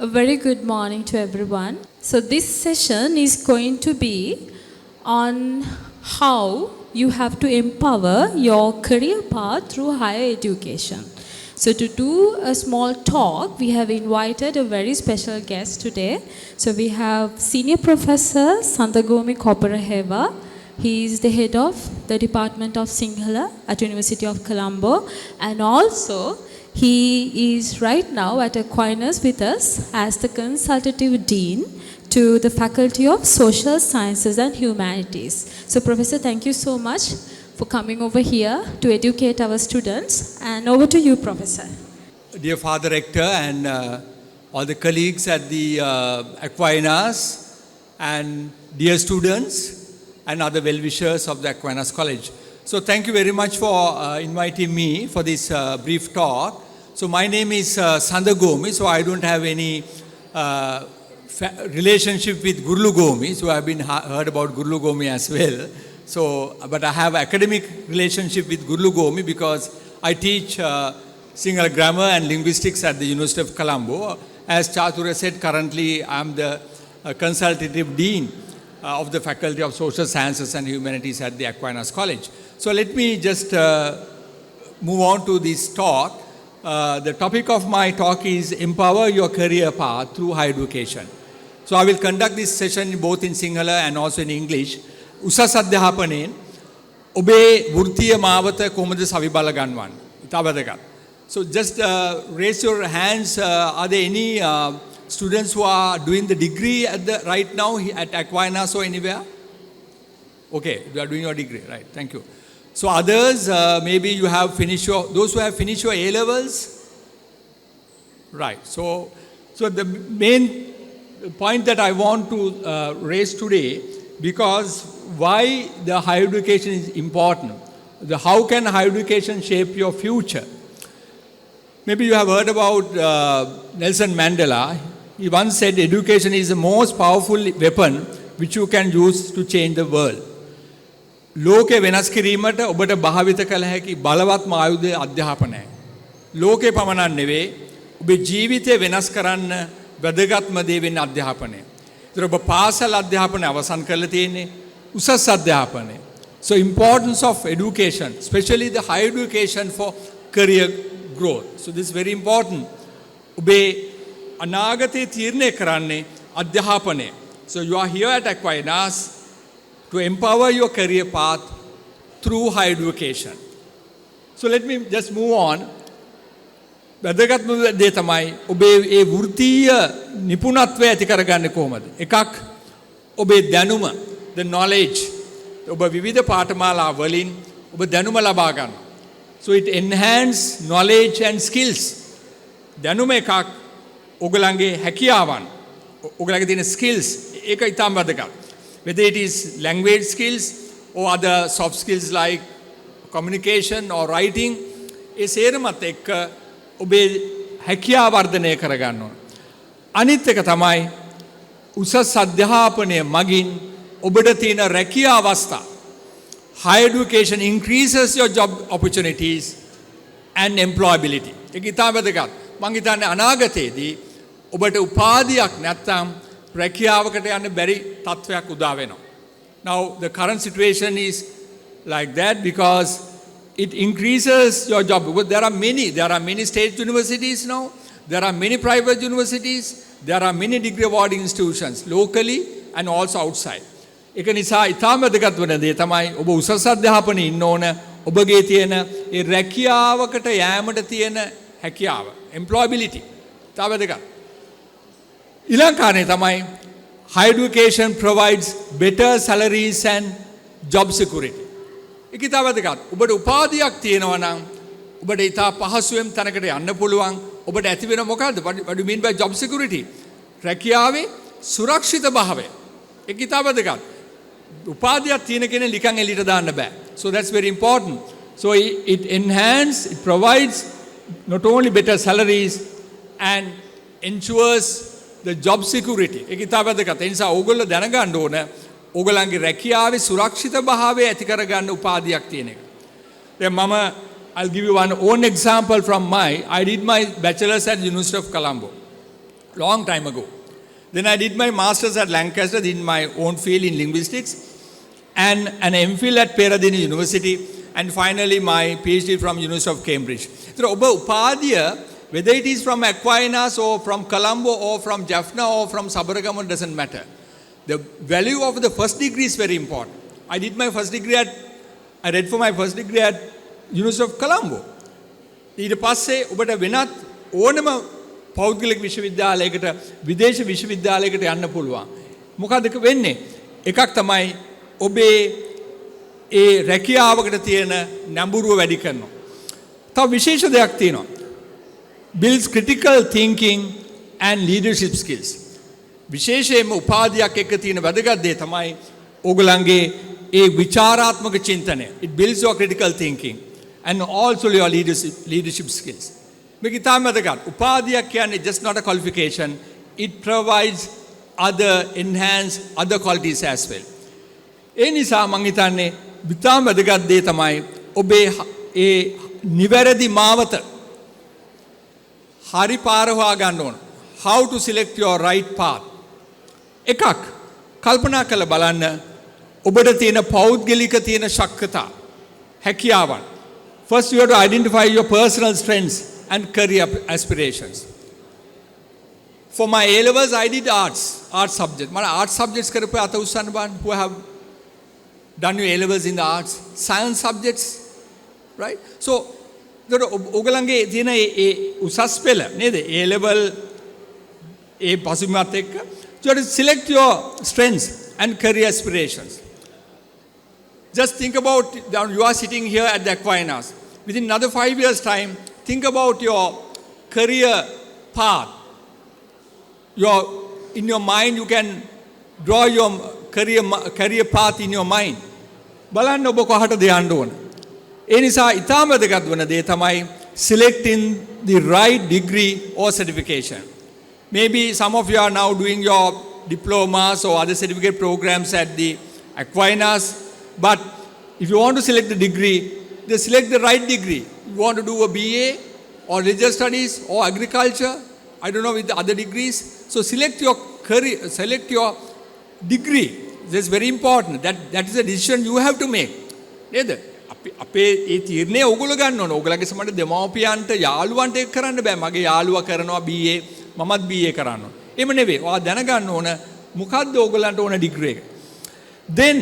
A very good morning to everyone. So this session is going to be on how you have to empower your career path through higher education. So to do a small talk, we have invited a very special guest today. So we have Senior Professor Sandagomi Koparaheva. He is the head of the Department of Sinhala at University of Colombo, and also he is right now at Aquinas with us as the consultative dean to the Faculty of Social Sciences and Humanities. So Professor, thank you so much for coming over here to educate our students, and over to you, Professor. Dear Father Rector and all the colleagues at the Aquinas, and dear students and other well-wishers of the Aquinas College. So thank you very much for inviting me for this brief talk. So my name is Sandagomi, so I don't have any relationship with Gurlu Gomi, so I've been heard about Gurlu Gomi as well. So, but I have academic relationship with Gurlu Gomi because I teach Sinhala grammar and linguistics at the University of Colombo. As Chatura said, currently I'm the consultative dean of the Faculty of Social Sciences and Humanities at the Aquinas College. So let me just move on to this talk. The topic of my talk is Empower Your Career Path Through Higher Education. So I will conduct this session both in Sinhala and also in English. උසස් අධ්‍යාපනයෙන් ඔබේ වෘත්තීය මාවත කොහොමද සවිබල ගන්නවන්නේ? ඉතා වැදගත්. So just raise your hands. Are there any students who are doing the degree at the right now at Aquinas or anywhere? Okay, you are doing your degree, right? Thank you. So others, maybe you have finished those who have finished your A-levels, right? So the main point that I want to raise today, because why the higher education is important. How can higher education shape your future? Maybe you have heard about Nelson Mandela. He once said education is the most powerful weapon which you can use to change the world. ලෝකේ වෙනස් කිරීමට ඔබට භාවිත කළ හැකි බලවත්ම ආයුධය අධ්‍යාපනයයි. ලෝකේ පමණක් නෙවෙයි ඔබේ ජීවිතය වෙනස් කරන්න වැදගත්ම දේ වෙන්නේ අධ්‍යාපනය. ඒතර ඔබ පාසල් අධ්‍යාපනය අවසන් කරලා තියෙන්නේ උසස් අධ්‍යාපනය. So importance of education, especially the higher education for career growth. So this is very important. ඔබේ අනාගතය තීරණය කරන්නේ අධ්‍යාපනය. So you are here at Aquinas to empower your career path through higher education. So let me just move on. වැදගත්ම දේ තමයි ඔබේ ඒ වෘත්තීය නිපුණත්වය ඇති කරගන්නේ කොහොමද? එකක් ඔබේ දැනුම, the knowledge. ඔබ විවිධ පාඨමාලා වලින් ඔබ දැනුම ලබා ගන්නවා. So it enhance knowledge and skills. දැනුම එකක්, ඔයගලගේ හැකියාවන්, ඔයගලගේ තියෙන skills, ඒක ඉතාම වැදගත්. Whether it is language skills or other soft skills like communication or writing, ඒ සේරමත් එක්ක ඔබේ හැකියාව වර්ධනය කරගන්න ඕන. අනිත් එක තමයි උසස් අධ්‍යාපනය මගින් ඔබට තියෙන රැකියා අවස්ථා. Higher education increases your job opportunities and employability. ඒක ඉතාම වැදගත්. මං හිතන්නේ අනාගතයේදී ඔබට උපාධියක් නැත්නම් රැකියාවකට යන්න බැරි තත්ත්වයක් උදා වෙනවා. Now the current situation is like that because it increases your job. There are many state universities now. There are many private universities. There are many degree awarding institutions locally and also outside. ඒක නිසා ඉතාම වැදගත් වෙන දේ තමයි ඔබ උසස් අධ්‍යාපනයේ ඉන්න ඕන. ඔබගේ තියෙන ඒ රැකියාවකට යෑමට තියෙන හැකියාව, employability. ඉතාම වැදගත්. ඊළඟ කාරණේ තමයි higher education provides better salaries and job security. ඒක ඉතාම වැදගත්. ඔබට උපාධියක් තියෙනවා නම් ඔබට ඉතා පහසුවෙන් තැනකට යන්න පුළුවන්. ඔබට ඇති වෙන මොකද්ද? What do you mean by job security? රැකියාවේ සුරක්ෂිත භාවය. ඒක ඉතාම වැදගත්. උපාධියක් තියෙන කෙනෙක් නිකන් එළියට දාන්න බෑ. So that's very important. So it provides not only better salaries and ensures the job security. ඒක ඉතාම වැදගත්. ඒ නිසා ඕගොල්ලෝ දැනගන්න ඕන ඕගලන්ගේ රැකියාවේ සුරක්ෂිත භාවය ඇති කරගන්න උපාධියක් තියෙන එක. දැන් I'll give you one own example from I did my bachelor's at the University of Colombo. long time ago. Then I did my master's at Lancaster in my own field in linguistics, and an MPhil at Peradeniya University, and finally my PhD from University of Cambridge. So, whether it is from Aquinas or from Colombo or from Jaffna or from Sabaragama, doesn't matter. The value of the first degree is very important. I read for my first degree at University of Colombo. ඊට පස්සේ ඔබට වෙනත් ඕනම පෞද්ගලික විශ්වවිද්‍යාලයකට විදේශ විශ්වවිද්‍යාලයකට යන්න පුළුවන්. මොකද වෙන්නේ? එකක් තමයි ඔබේ ඒ රැකියාවකට තියෙන නැඹුරුව වැඩි කරනවා. තව විශේෂ දෙයක් තියෙනවා. Builds critical thinking and leadership skills. විශේෂයෙන්ම උපාධියක් එක්ක තියෙන වැදගත් දේ තමයි ඕගලන්ගේ ඒ විචාරාත්මක චින්තනය. It builds your critical thinking and also your leadership skills. මේක ඉතාම වැදගත්. උපාධියක් කියන්නේ just not a qualification. It provides enhance other qualities as well. ඒ නිසා මම හිතන්නේ ඉතාම වැදගත් දේ තමයි ඔබේ ඒ නිවැරදි මාවත හරි පාර හොයා ගන්න ඕන. How to select your right path. එකක් කල්පනා කරලා බලන්න ඔබට තියෙන පෞද්ගලික තියෙන ශක්තිතා හැකියාවන්. First you have to identify your personal strengths and career aspirations. For my A levels I did art subject. මම art subjects කරපු අත උස්සන්න බලන්න who have done your A levels in the arts, science subjects, right? So ඔයගලන්ගේ තියෙන ඒ උසස් පෙළ නේද? A level ඒ පසුබිමත් එක්ක you have to select your strengths and career aspirations. Just think about, you are sitting here at the Aquinas. Within another 5 years' time, think about your career path. In your mind, you can draw your career path in your mind. බලන්න ඔබ කොහටද යන්න ඕන. ඒ නිසා ඊටම වැදගත් වන දේ තමයි selecting the right degree or certification. Maybe some of you are now doing your diplomas or other certificate programs at the Aquinas. But if you want to select the degree, then select the right degree. You want to do a BA or religious studies or agriculture, I don't know with the other degrees. So select your career, select your degree. That's very important. That is a decision you have to make. නේද? අපේ ඒ තීරණය ඕගොල්ලෝ ගන්න ඕන. ඕගලගේ සමහර දෙමව්පියන්ට යාළුවන්ට ඒක කරන්න බෑ. මගේ යාළුවා කරනවා BA, මමත් BA කරන්න ඕන. එහෙම නෙවෙයි. ඔයා දැනගන්න ඕන මොකද්ද ඕගලන්ට ඕන ඩිග්‍රී එක. Then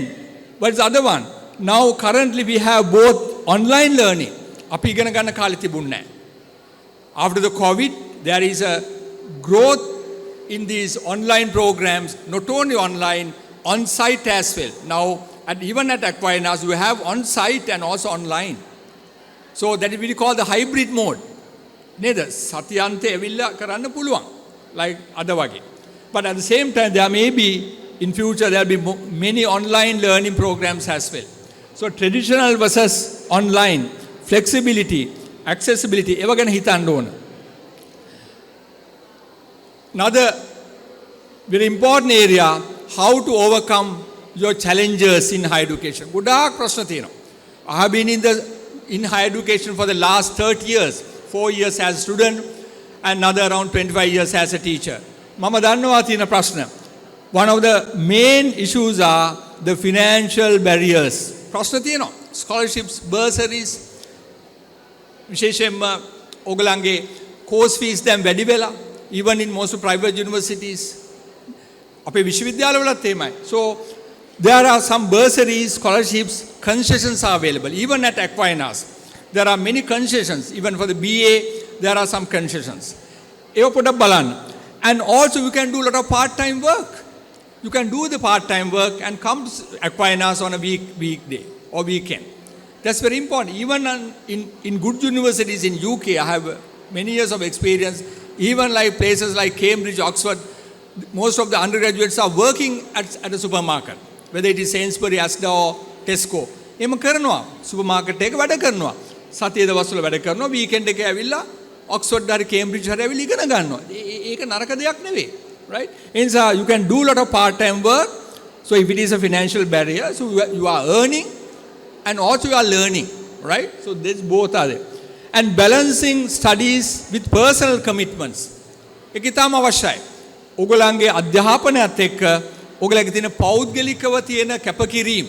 what's the other one? Now currently we have both online learning. අපි ඉගෙන ගන්න කාලෙ තිබුණේ නැහැ. After the COVID, there is a growth in these online programs, not only online, on-site as well. Now, even at Aquinas, we have on-site and also online. So that is what we call the hybrid mode. නේද? සතියන්තේ ඇවිල්ලා කරන්න පුළුවන්. Like other වගේ. But at the same time, there may be in future there will be many online learning programs as well. So traditional versus online, flexibility, accessibility, ඒව ගැන හිතන්න ඕන. Another very important area, how to overcome your challenges in higher education. ගොඩාක් ප්‍රශ්න තියෙනවා. I have been in higher education for the last 30 years, 4 years as a student and another around 25 years as a teacher. මම දන්නවා තියෙන ප්‍රශ්න. One of the main issues are the financial barriers. ප්‍රශ්න තියෙනවා. Scholarships, bursaries, විශේෂයෙන්ම ඔයගලන්ගේ course fees දැන් වැඩි වෙලා, even in most private universities. අපේ විශ්වවිද්‍යාලවලත් එහෙමයි. So there are some bursaries, scholarships, concessions are available. Even at Aquinas, there are many concessions. Even for the BA, there are some concessions. ඒව පොඩ්ඩක් බලන්න. And also you can do a lot of part-time work. You can do the part-time work and come to Aquinas on a weekday or weekend. That's very important. Even in good universities in UK, I have many years of experience. Even like places like Cambridge, Oxford, most of the undergraduates are working at a supermarket. Whether it is Sainsbury, Asda or Tesco. එහෙම කරනවා. Supermarket එක වැඩ කරනවා. සතියේ දවස්වල වැඩ කරනවා. Weekend එකේ ඇවිල්ලා ඔක්ස්ෆර්ඩ් හරි කේම්බ්‍රිජ් හරි ඇවිල්ලා ඉගෙන ගන්නවා. ඒක නරක දෙයක් නෙවෙයි. Right? And so you can do a lot of part-time work. So if it is a financial barrier, so you are earning and also you are learning. Right? So this both are there. And balancing studies with personal commitments. ඒක ඉතාම අවශ්‍යයි. ඔයගොල්ලන්ගේ අධ්‍යාපනයත් එක්ක ඔයගොල්ලන්ගේ තියෙන පෞද්ගලිකව තියෙන කැපකිරීම.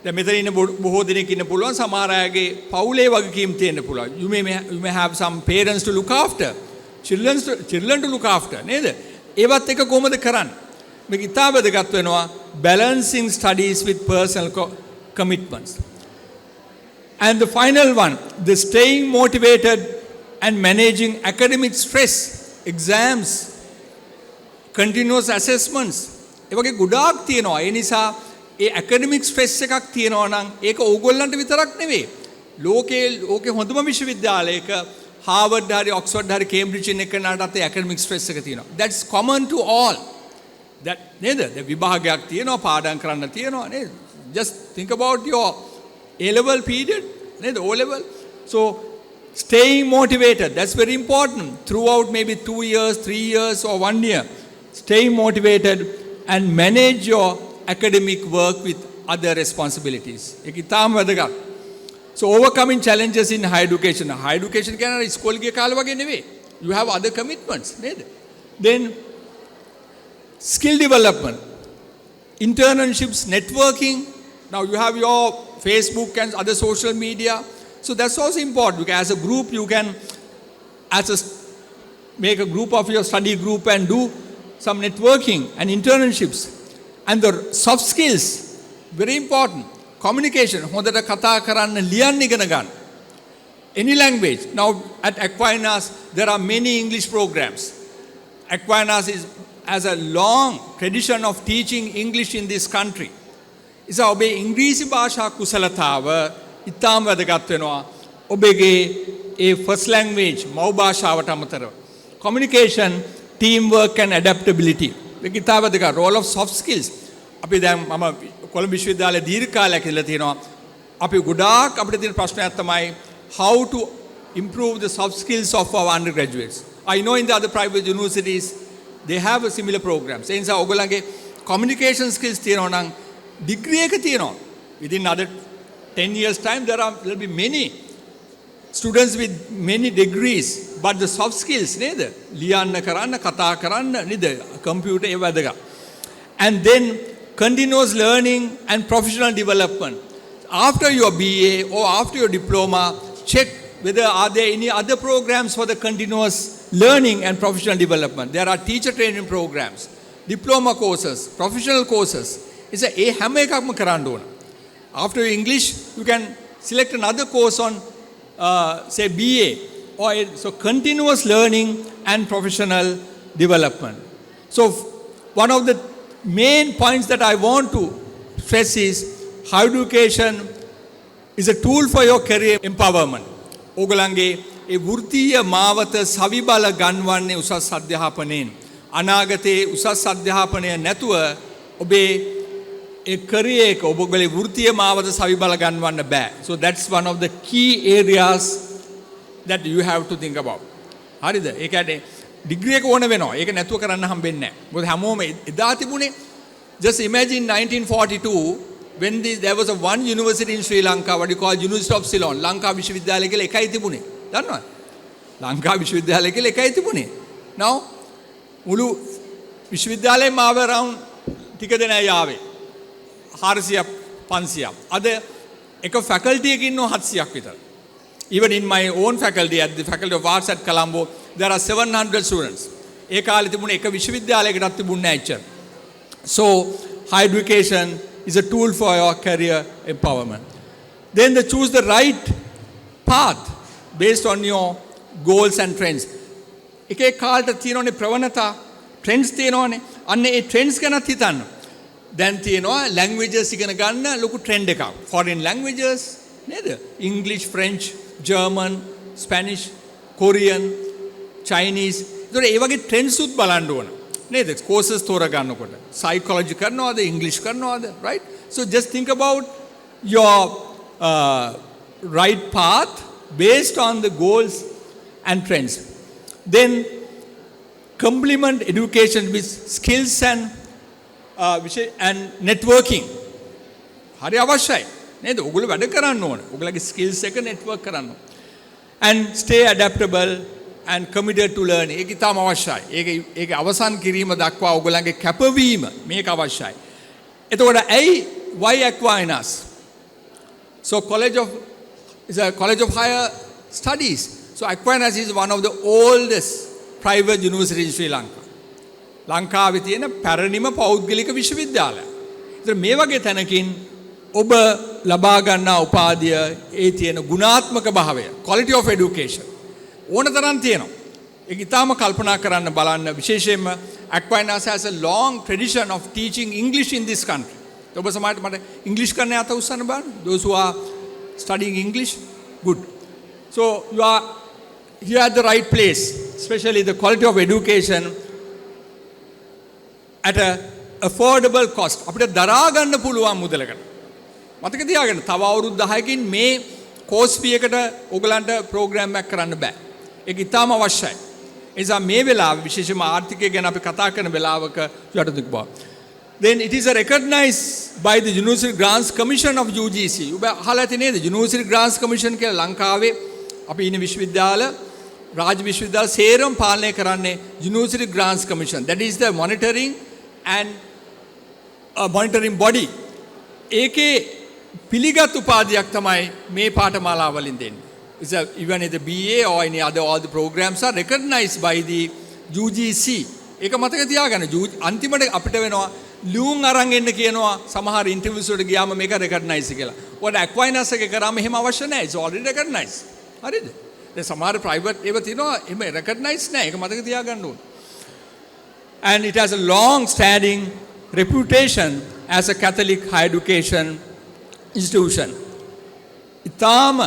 දැන් මෙතන ඉන්න බොහෝ දෙනෙක් ඉන්න පුළුවන් සමහර අයගේ පවුලේ වගකීම් තියෙන්න පුළුවන්. You may have some parents to look after, children to look after නේද? ඒවත් එක කොහොමද කරන්නේ? මේක ඉතාම වැදගත් වෙනවා balancing studies with personal commitments. And the final one, the staying motivated and managing academic stress, exams, continuous assessments. ඒ වගේ ගොඩාක් තියෙනවා. ඒ නිසා ඒ academic stress එකක් තියෙනවා නම් ඒක ඕගොල්ලන්ට විතරක් නෙවෙයි. ලෝකේ හොඳම විශ්වවිද්‍යාලයක Harvard හරි Oxford හරි Cambridge එක නටත් ඒ academic stress එක තියෙනවා. That's common to all. That නේද? දැන් විභාගයක් තියෙනවා, පාඩම් කරන්න තියෙනවා නේද? Just think about your A-level period, නේද? O-level. So staying motivated, that's very important. Throughout maybe 2 years, 3 years or 1 year. Staying motivated and manage your academic work with other responsibilities. ඒක ඉතාම වැදගත්. So overcoming challenges in higher education. Higher education කියන්නේ ඉස්කෝලේ කාලේ වගේ නෙවෙයි. You have other commitments නේද? Then skill development, internships, networking. Now you have your Facebook and other social media. So that's also important because as a group you can make a group of your study group and do some networking and internships. And the soft skills, very important. Communication, හොඳට කතා කරන්න ලියන්න ඉගෙන ගන්න. Any language. Now at Aquinas there are many English programs. Aquinas has a long tradition of teaching English in this country. ඉතින් ඔබේ ඉංග්‍රීසි භාෂා කුසලතාව ඉතාම වැදගත් වෙනවා. ඔබගේ ඒ first language මව් භාෂාවට අමතරව. Communication, teamwork and adaptability. ඒක ඉතාම වැදගත්. Role of soft skills. අපි දැන් මම කොළඹ විශ්වවිද්‍යාලයේ දීර්ඝ කාලයක් ඉඳලා තියෙනවා. අපි ගොඩාක් අපිට තියෙන ප්‍රශ්නයක් තමයි how to improve the soft skills of our undergraduates. I know in the other private universities they have a similar programs. ඒ නිසා ඔයගොල්ලන්ගේ communication skills තියෙනවා නම් degree එක තියෙනවා. Within another 10 years time there will be many students with many degrees, but the soft skills නේද? ලියන්න කරන්න, කතා කරන්න නේද? computer ඒ වැදගත්. And then continuous learning and professional development. After your BA or after your diploma, check whether are there any other programs for the continuous learning and professional development. There are teacher training programs, diploma courses, professional courses. It's a හැම එකක්ම කරන්න ඕන. After English, you can select another course on say BA or so continuous learning and professional development. So one of the main points that I want to stress is higher education is a tool for your career empowerment. ඕගලන්ගේ ඒ වෘත්තීය මාවත සවිබල ගන්වන්නේ උසස් අධ්‍යාපනයෙන්. අනාගතයේ උසස් අධ්‍යාපනය නැතුව ඔබේ ඒ career එක ඔබගේ වෘත්තීය මාවත සවිබල ගන්වන්න බෑ. So that's one of the key areas that you have to think about. හරිද? ඒ කියන්නේ ඩිග්‍රී එක ඕන වෙනවා. ඒක නැතුව කරන්න හම්බෙන්නේ නැහැ. මොකද හැමෝම එදා තිබුණේ just imagine 1942 when there was a one university in Sri Lanka, what you call University of Ceylon, Lanka විශ්වවිද්‍යාලය කියලා එකයි තිබුණේ. දන්නවද? ලංකා විශ්වවිද්‍යාලය කියලා එකයි තිබුණේ. Now මුළු විශ්වවිද්‍යාලයේම ආව around ටික දෙනයි ආවේ. 400ක් 500ක්. අද එක faculty එකකින් ඉන්නව 700ක් විතර. Even in my own faculty at the Faculty of Arts at Colombo there are 700 students. ඒ කාලේ තිබුණේ එක විශ්වවිද්‍යාලයකටත් තිබුණේ නැහැ එච්චර. So higher education is a tool for your career empowerment. Then they choose the right path based on your goals and trends. එක කාලට තියෙනනේ ප්‍රවණතා trends තියෙනවනේ. අන්න ඒ trends ගැනත් හිතන්න. දැන් තියෙනවා languages ඉගෙන ගන්න ලොකු trend එකක්. Foreign languages නේද? English, French, German, Spanish, Korean, Chinese. ඒතකොට ඒ වගේ trends උත් බලන්න ඕන. නේද? courses තෝරගන්නකොට. Psychology කරනවද? English කරනවද? Right? So just think about your right path based on the goals and trends. Then complement education with skills and networking. හරි අවශ්‍යයි. නේද? ඔයගොල්ලෝ වැඩ කරන්න ඕන. ඔයගොල්ලෝගේ skills එක network කරන්න ඕන. And stay adaptable and committed to learn. ඒක ඉතාම අවශ්‍යයි. ඒක අවසන් කිරීම දක්වා ඔයගොල්ලන්ගේ කැපවීම මේක අවශ්‍යයි. එතකොට ඇයි why Aquinas? So is a college of higher studies. So Aquinas is one of the oldest private universities in Sri Lanka. ලංකාවේ තියෙන පැරණිම පෞද්ගලික විශ්වවිද්‍යාලය. ඒතර මේ වගේ තැනකින් ඔබ ලබා ගන්නා උපාධිය ඒ තියෙන ගුණාත්මක භාවය, quality of education ඕන තරම් තියෙනවා. ඒක ඉතාම කල්පනා කරන්න බලන්න. විශේෂයෙන්ම Aquinas has a long tradition of teaching English in this country. ඔබ සමහරට මට ඉංග්‍රීසි කරන්න අත උස්සන්න බලන්න. Those who are studying English, good. So you are here at the right place, especially the quality of education at a affordable cost. අපිට දරා ගන්න පුළුවන් මුදලකට. මතක තියාගන්න තව අවුරුදු 10කින් මේ කෝස් ෆී එකට ඔයගලන්ට ප්‍රෝග්‍රෑම් එකක් කරන්න බෑ. ඒක ඉතාම අවශ්‍යයි. ඒ නිසා මේ වෙලාවේ විශේෂයෙන්ම ආර්ථිකය ගැන අපි කතා කරන වෙලාවක යටදුක් බව. Then it is recognized by the University Grants Commission of UGC. ඔබ අහලා ඇති නේද? University Grants Commission කියලා ලංකාවේ අපි ඉන්න විශ්වවිද්‍යාල රාජ්‍ය විශ්වවිද්‍යාල සේරම පාලනය කරන්නේ University Grants Commission. That is the monitoring and monitoring body. ඒකේ පිළිගත් උපාධියක් තමයි මේ පාඨමාලා වලින් දෙන්නේ. Even in the BA or any other, all the programs are recognized by the UGC. ඒක මතක තියාගන්න. අන්තිමට අපිට වෙනවා ලියුම් අරන් එන්න කියනවා සමහර ඉන්ටර්වියුස් වලට ගියාම මේක recognize කියලා. ඔයාලා Aquinas එකේ කරාම එහෙම අවශ්‍ය නැහැ. It's already recognized. හරිද? දැන් සමහර private ඒවා තියෙනවා එහෙම recognize නැහැ. ඒක මතක තියාගන්න ඕනේ. And it has a long standing reputation as a Catholic higher education institution. ඉතාම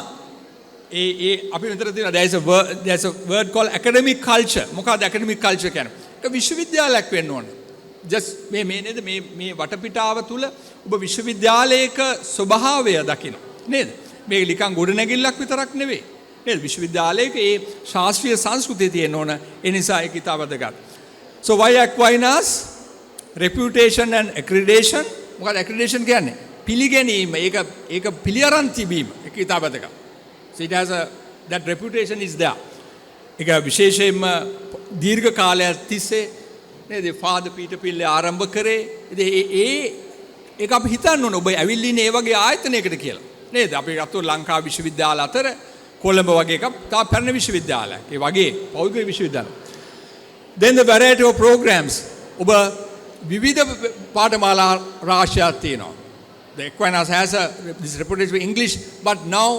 අපි මෙතන තියෙනවා there's a word called academic culture. මොකක්ද academic culture කියන්නේ? ඒක විශ්වවිද්‍යාලයක් වෙන්න ඕනේ. just මේ නේද මේ වටපිටාව තුල ඔබ විශ්වවිද්‍යාලයක ස්වභාවය දකින්න. නේද? මේක නිකන් ගොඩනැගිල්ලක් විතරක් නෙවෙයි. නේද? විශ්වවිද්‍යාලයක ඒ ශාස්ත්‍රීය සංස්කෘතිය තියෙන්න ඕන. ඒ නිසා ඒක ඉතාම වැදගත්. So why Aquinas? Reputation and accreditation. මොකක්ද accreditation කියන්නේ? පිළිගැනීම. ඒක පිළිඅරන් තිබීම. ඒක ඉතාම වැදගත්. So it has that reputation is there. ඒක විශේෂයෙන්ම දීර්ඝ කාලයක් තිස්සේ නේද ෆාදර් පීටර් පිල්ලේ ආරම්භ කරේ. ඉතින් ඒක අපි හිතන්න ඕනේ ඔබ ඇවිල්ලා ඉන්නේ ඒ වගේ ආයතනයකට කියලා. නේද? අපි ගත්තොත් ලංකා විශ්වවිද්‍යාල අතර කොළඹ වගේ එකක් තා පැරණි විශ්වවිද්‍යාලයක්. ඒ වගේ පෞද්ගලික විශ්වවිද්‍යාල. Then the variety of programs. ඔබ විවිධ පාඨමාලා රාශියක් තියෙනවා. The Aquinas has this reputation for English, but now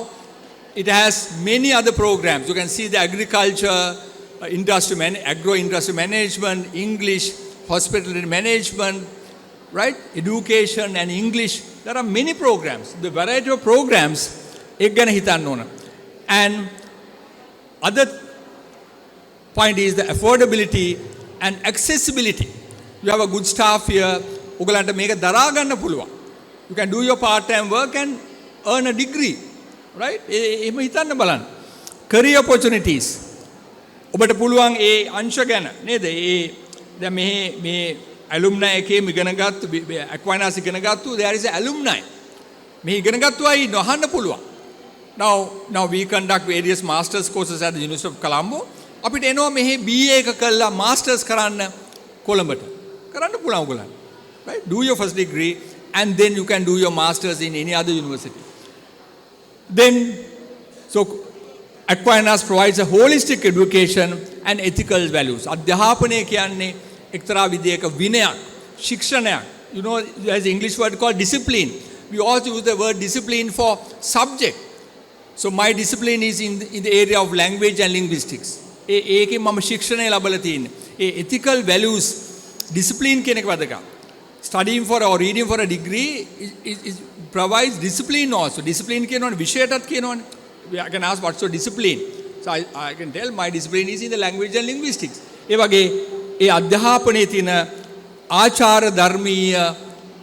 it has many other programs. You can see the agriculture, agro-industry management, English, hospitality management, right? Education and English. There are many programs. The variety of programs, ek gana hitanna ona. And other point is the affordability and accessibility. You have a good staff here. ඔයගලන්ට මේක දරා ගන්න පුළුවන්. You can do your part-time work and earn a degree. Right? එහෙම හිතන්න බලන්න. Career opportunities. ඔබට පුළුවන් ඒ අංශ ගැන නේද? දැන් මේ alumni එකේ ඉගෙනගත්තු Aquinas ඉගෙනගත්තු there is a alumni. මේ ඉගෙනගත්තු අය නොහන්න පුළුවන්. Now we conduct various masters courses at the University of Colombo. අපිට එනවා මෙහි BA එක කළා masters කරන්න කොළඹට. කරන්න පුළුවන් ඔයගලන්ට. Right? Do your first degree and then you can do your masters in any other university. Then, so Aquinas provides a holistic education and ethical values. අධ්‍යාපනය කියන්නේ එක්තරා විදියක විනයක්, ශික්ෂණයක්. You know, there's an English word called discipline. We also use the word discipline for subject. So my discipline is in the area of language and linguistics. ඒකේ මම ශික්ෂණය ලැබලා තියෙන්නේ. ඒ ethical values, discipline කියන එක වැදගත්. Studying for or reading for a degree is provides discipline also. Discipline කියනවනේ විෂයටත් කියනවනේ. I can ask what's your discipline? So I can tell my discipline is in the language and linguistics. ඒ වගේ ඒ අධ්‍යාපනයේ තියෙන ආචාර ධර්මීය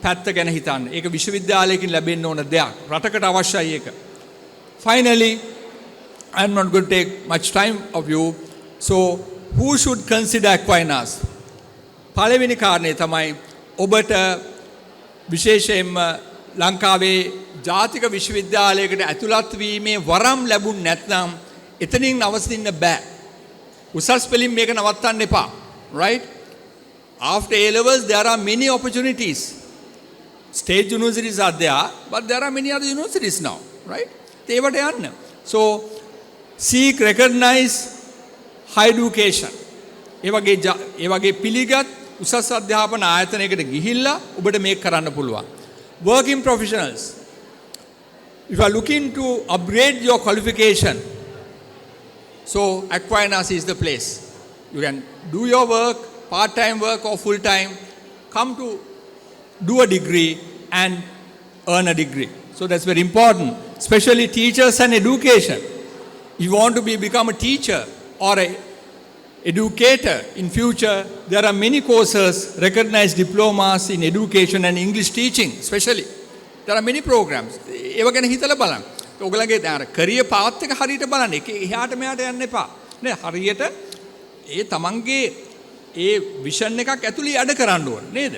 පැත්ත ගැන හිතන්න. ඒක විශ්වවිද්‍යාලයකින් ලැබෙන්න ඕන දෙයක්. රටකට අවශ්‍යයි ඒක. Finally, I'm not going to take much time of you. So who should consider Aquinas? පළවෙනි කාරණේ තමයි ඔබට විශේෂයෙන්ම ලංකාවේ ජාතික විශ්වවිද්‍යාලයකට ඇතුළත් වීමේ වරම් ලැබුණ නැත්නම් එතනින් නවතින්න බෑ. උසස් පෙළින් මේක නවත්තන්න එපා. Right? After A levels, there are many opportunities. State universities are there, but there are many other universities now. Right? ඒවට යන්න. So, seek, recognize high education. ඒ වගේ පිළිගත් උසස් අධ්‍යාපන ආයතනයකට ගිහිල්ලා ඔබට මේක කරන්න පුළුවන්. Working professionals. If you are looking to upgrade your qualification, so Aquinas is the place. You can do your work, part-time work or full-time, come to do a degree and earn a degree. So that's very important, especially teachers and education. If you want to become a teacher or a educator in future, there are many courses, recognized diplomas in education and English teaching especially. There are many programs. ඒව ගැන හිතලා බලන්න. ඔයගලගේ දැන් career path එක හරියට බලන්න. ඒක එහාට මෙහාට යන්න එපා. නේ හරියට ඒ තමන්ගේ ඒ vision එකක් ඇතුළේ අඩ කරන්න ඕන නේද?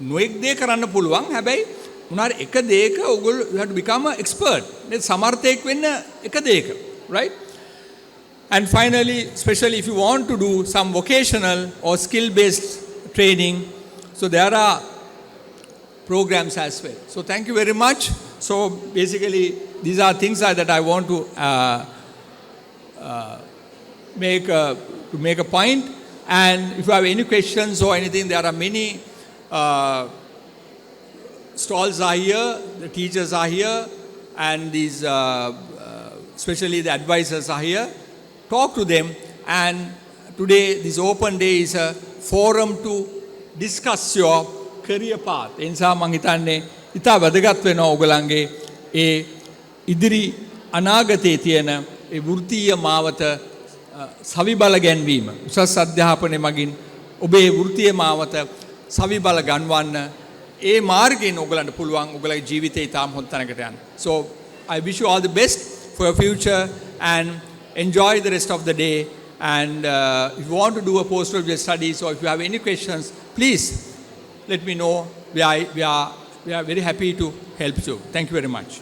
නොඑක් දේ කරන්න පුළුවන්. හැබැයි මොනාර එක දෙයක ඔයගොල්ලෝ you have to become an expert. නේද? සමර්ථයෙක් වෙන්න එක දෙයක. Right? And finally, especially if you want to do some vocational or skill-based training, so there are programs as well. So thank you very much. So basically, these are things that I want to make a point. And if you have any questions or anything, there are many stalls are here, the teachers are here, and these, especially the advisors are here. Talk to them, and today this open day is a forum to discuss your career path. ඒ නිසා මම හිතන්නේ ඉතා වැදගත් වෙනවා ඔයගලන්ගේ ඒ ඉදිරි අනාගතයේ තියෙන ඒ වෘත්තීය මාවත සවිබල ගැන්වීම. උසස් අධ්‍යාපනය මගින් ඔබේ වෘත්තීය මාවත සවිබල ගන්වන්න ඒ මාර්ගයෙන් ඔයගලන්ට පුළුවන් ඔයගලගේ ජීවිතේ ඉතාම හොඳ තැනකට යන්න. So I wish you all the best for your future and enjoy the rest of the day. And if you want to do a postgraduate studies or if you have any questions, please let me know. We are very happy to help you. Thank you very much.